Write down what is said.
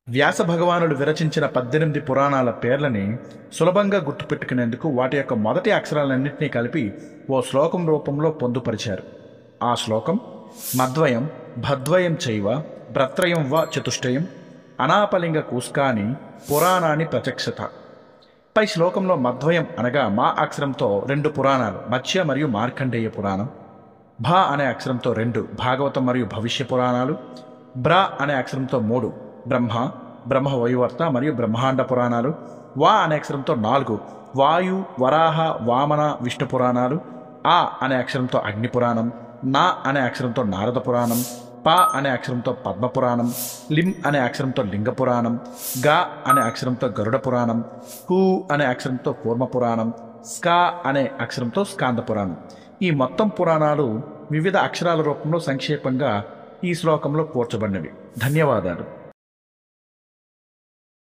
వ్యాస భగవానుడు విరచించిన 18 పురాణాల పేర్లని సులభంగా గుర్తుపెట్టుకునేందుకు వాటి యొక్క మొదటి అక్షరాలన్నింటినీ కలిపి ఓ శ్లోకం రూపంలో పొందుపరిచారు. ఆ శ్లోకం మద్వయం భద్వయం చైవ భ్రత్రయం వ చతుష్టయం అనాపలింగ కూస్కాని పురాణాన్ని ప్రచక్షత. పై శ్లోకంలో మద్వయం అనగా మా అక్షరంతో 2 పురాణాలు, మత్స్య మరియు మార్కండేయ పురాణం, భ అనే అక్షరంతో 2 భాగవతం మరియు భవిష్య పురాణాలు, బ్ర అనే అక్షరంతో 3 బ్రహ్మ, బ్రహ్మ వైవర్త మరియు బ్రహ్మాండ పురాణాలు, వా అనే అక్షరంతో 4 వాయు, వరాహ, వామన, విష్ణు పురాణాలు, ఆ అనే అక్షరంతో అగ్ని పురాణం, నా అనే అక్షరంతో నారద పురాణం, ప అనే అక్షరంతో పద్మ పురాణం, లిం అనే అక్షరంతో లింగ పురాణం, గ అనే అక్షరంతో గరుడ పురాణం, కు అనే అక్షరంతో కూర్మ పురాణం, స్కా అనే అక్షరంతో స్కాంద పురాణం. ఈ మొత్తం పురాణాలు వివిధ అక్షరాల రూపంలో సంక్షేపంగా ఈ శ్లోకంలో కూర్చబడినవి. ధన్యవాదాలు.